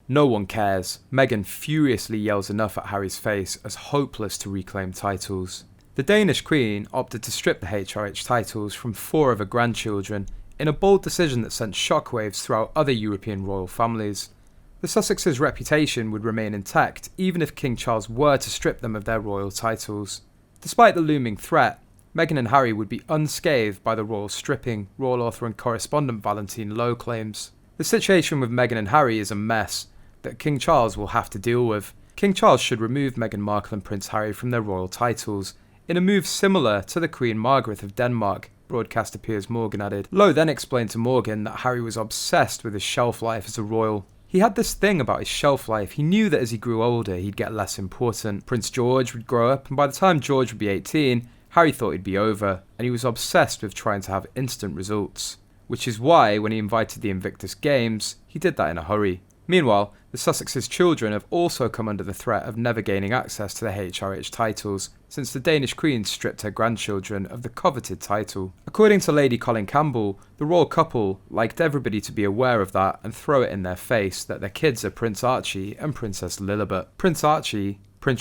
No one cares. Meghan furiously yells enough at Harry's face as hopeless to reclaim titles. The Danish Queen opted to strip the HRH titles from 4 of her grandchildren in a bold decision that sent shockwaves throughout other European royal families. The Sussexes' reputation would remain intact even if King Charles were to strip them of their royal titles. Despite the looming threat, Meghan and Harry would be unscathed by the royal stripping, royal author and correspondent Valentine Lowe claims. The situation with Meghan and Harry is a mess that King Charles will have to deal with. King Charles should remove Meghan Markle and Prince Harry from their royal titles, in a move similar to the Queen Margaret of Denmark, broadcaster Piers Morgan added. Lowe then explained to Morgan that Harry was obsessed with his shelf life as a royal. He had this thing about his shelf life. He knew that as he grew older, he'd get less important. Prince George would grow up, and by the time George would be 18, Harry thought he'd be over, and he was obsessed with trying to have instant results. Which is why, when he invited the Invictus Games, he did that in a hurry. Meanwhile, the Sussexes' children have also come under the threat of never gaining access to the HRH titles, since the Danish Queen stripped her grandchildren of the coveted title. According to Lady Colin Campbell, the royal couple liked everybody to be aware of that and throw it in their face that their kids are Prince Archie and Princess Lilibet. Prince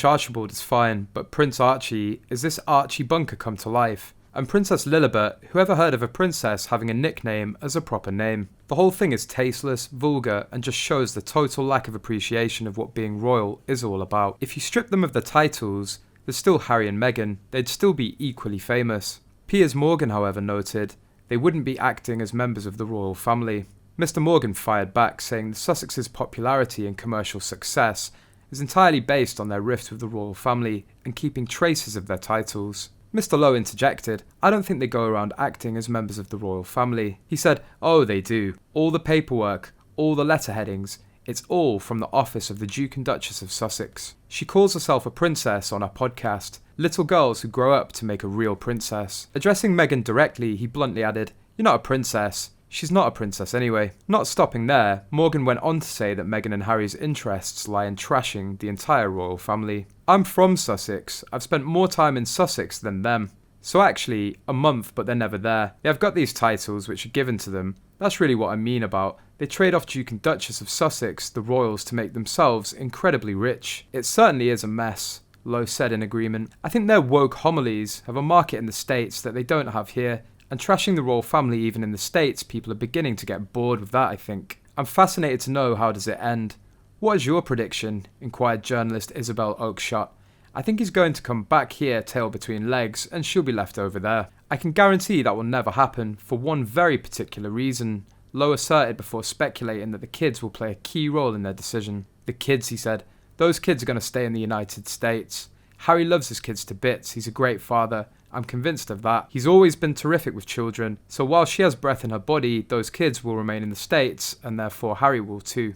Archibald is fine, but Prince Archie is this Archie bunker come to life. And Princess Lilibet, whoever heard of a princess having a nickname as a proper name? The whole thing is tasteless, vulgar, and just shows the total lack of appreciation of what being royal is all about. If you strip them of the titles, there's still Harry and Meghan, they'd still be equally famous. Piers Morgan, however, noted they wouldn't be acting as members of the royal family. Mr. Morgan fired back, saying the Sussexes' popularity and commercial success is entirely based on their rift with the royal family and keeping traces of their titles. Mr. Lowe interjected, "I don't think they go around acting as members of the royal family." He said, "Oh, they do. All the paperwork, all the letterheadings, it's all from the office of the Duke and Duchess of Sussex. She calls herself a princess on her podcast. Little girls who grow up to make a real princess." Addressing Meghan directly, he bluntly added, "You're not a princess. She's not a princess anyway." Not stopping there, Morgan went on to say that Meghan and Harry's interests lie in trashing the entire royal family. "I'm from Sussex. I've spent more time in Sussex than them. So actually, a month, but they're never there. They have got these titles which are given to them. That's really what I mean about. They trade off Duke and Duchess of Sussex, the royals, to make themselves incredibly rich. It certainly is a mess," Lowe said in agreement. "I think their woke homilies have a market in the States that they don't have here. And trashing the royal family even in the States, people are beginning to get bored with that, I think. I'm fascinated to know how does it end." "What is your prediction?" inquired journalist Isabel Oakeshott. "I think he's going to come back here tail between legs and she'll be left over there. I can guarantee that will never happen for one very particular reason," Lowe asserted before speculating that the kids will play a key role in their decision. "The kids," he said. "Those kids are going to stay in the United States. Harry loves his kids to bits. He's a great father. I'm convinced of that. He's always been terrific with children, so while she has breath in her body, those kids will remain in the States, and therefore Harry will too."